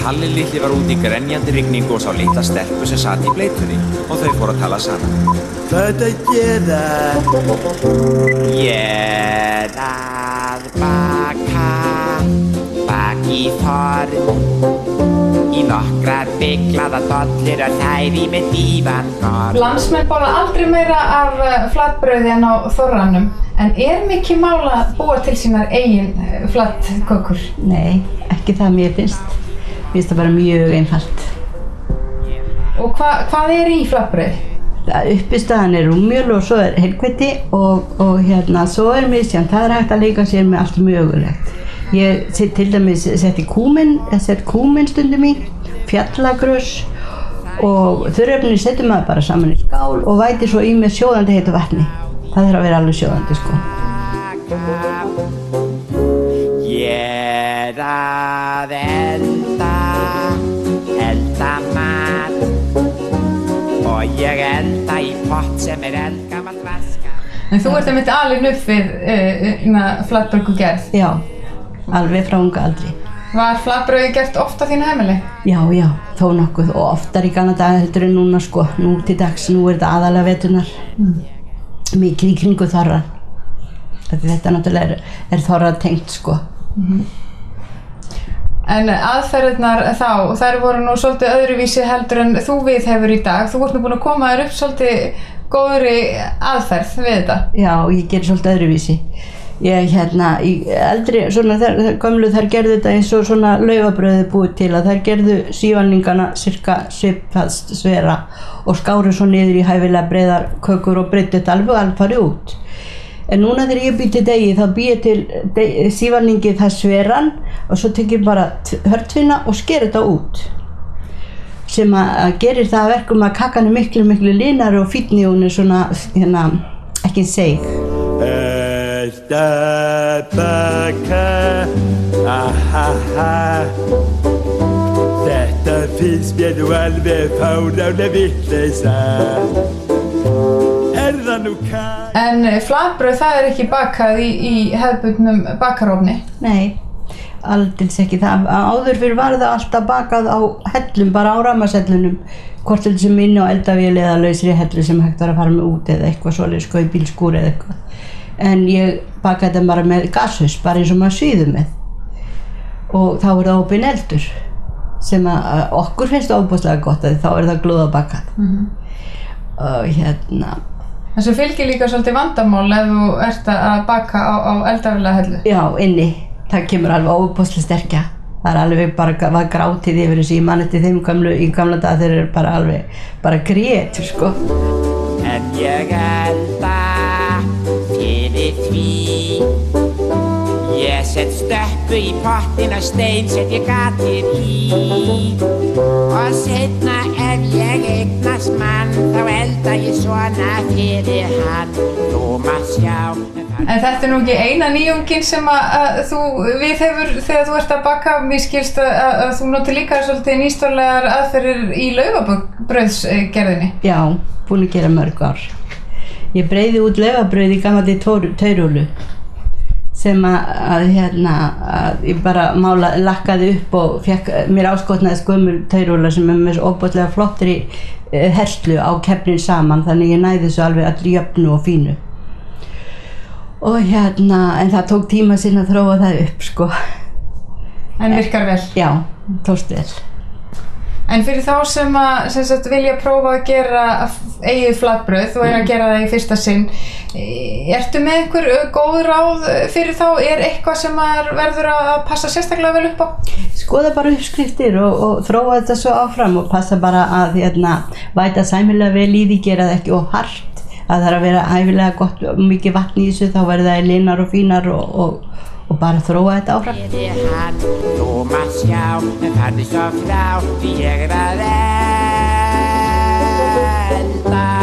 Kalli litli var út í grenjandi rigningu og sá litla stelpu sem sat í bleytunni og þau fóru að tala saman. Hvað ertu að gera? Ég að baka bakíform í nokkrar bygglaða dollur og þær í með dívankorn. Landsmenn borða aldrei meira af flatbrauði en á þorranum, en mikið mál að búa til sínar eigin flatkökur? Nei, ekki það mér finnst. Mér finnst það bara mjög einfalt. Og hvað í flatbrauði? Uppistaðan rúmjöl og svo heilhveiti og svo misjafnt. Það hægt að leika sér með allt mögulegt. Ég til dæmis setti kúmen stundum í, fjallagrös og þurrefni setjum maður bara saman í skál og væti svo í með sjóðandi heitu vatni. Það þarf að vera alveg sjóðandi sko. Ég að elda mat og ég elda í pott sem eldgamalt vaskar. En þú ert einmitt alin upp við flatbrauðgerð? Já, alveg frá unga aldri. Var flatbrauði gert oft á þínu heimili? Já, þó nokkuð og oftar í gamla daga heldur en núna sko. Nú til dags, nú þetta aðalega veturnar. Mikið í kringu þorrann. Þetta náttúrulega þorra tengt sko. En aðferðirnar þær voru nú svolítið öðruvísi heldur en þú viðhefur í dag. Þú ert nú búin að koma þér upp svolítið góðri aðferð við þetta. Já, ég ger svolítið öðruvísi. Ég í eldri, svona gömlu þær gerðu þetta eins og svona laufabrauðið búið til að þær gerðu sívalningana cirka svipast svera og skáru svo niður í hæfilega breiðar kökur og breiddu þetta alveg farið út. En núna þegar ég bý til degi þá bý ég til sívalningi það sveran og svo tek ég bara hörtvinna og sker þetta út. Sem að gerir það að verkum að kakan miklu linari og fínni og hún svona ekki seig. Baka, þetta finnst mér nú alveg fáránlega vitleysa. Það nú En flatbrauð það ekki bakað í hefðbundnum bakarófni? Nei, aldils ekki það. Áður fyrir var það alltaf bakað á hellum, bara á rafmagnshellunum. Hvort þetta sem inni á eldavél eða lausri hellu sem hægt var að fara með út eða eitthvað svoleiðis sko í bílskúr eða eitthvað. En ég bakaði þetta bara með gashaus, bara eins og maður svíður með. Og þá það opinn eldur sem að okkur finnst ofboðslega gott að þá það glóðabakað. Og Þessu fylgir líka svolítið vandamál ef þú ert að baka á eldavélahellu. Já, inni. Það kemur alveg ofboðslega sterkja. Það alveg var grátið yfir þessu. Ég man eftir þeim í gamla daga þeir eru bara alveg grétur sko. En ég elda fyrir því. Ég set stöppu í pottin og stein set ég gatir í. Og seinna ef ég eignast mann þá elda ég svona fyrir hann. Þú maður sjá. En þetta nú ekki eina nýjungin sem að þú viðhefur þegar þú ert að baka. Mér skilst að þú notar líka svolítið nýstárlegar aðferðir í laufabrauðsgerðinni. Já, búin að gera mörg ár. Ég breiði út laufabrauð í gamalli taurúlu sem að ég bara lakkaði upp og fekk mér áskotnaðist gömul taurúla sem með svo ofboðslega flottri herslu á kefnin saman þannig ég næði þessu alveg allir jöfnu og fínu. Og en það tók tíma sinna að þróa það upp sko. En virkar vel? Já, tókst vel. En fyrir þá sem vilja prófa að gera eigið flatbrauð og að gera það í fyrsta sinn, ertu með einhver góð ráð fyrir þá? Eitthvað sem verður að passa sérstaklega vel upp á? Skoða bara uppskriftir og þróa þetta svo áfram og passa bara að væta sæmilega vel í því, gera það ekki of hart. Það þarf að vera æfilega gott og mikið vatn í þessu, þá verður það linar og fínar og bara þróa þetta áfram. Þú maður sjá, en farðu svo frá, því ég að elda.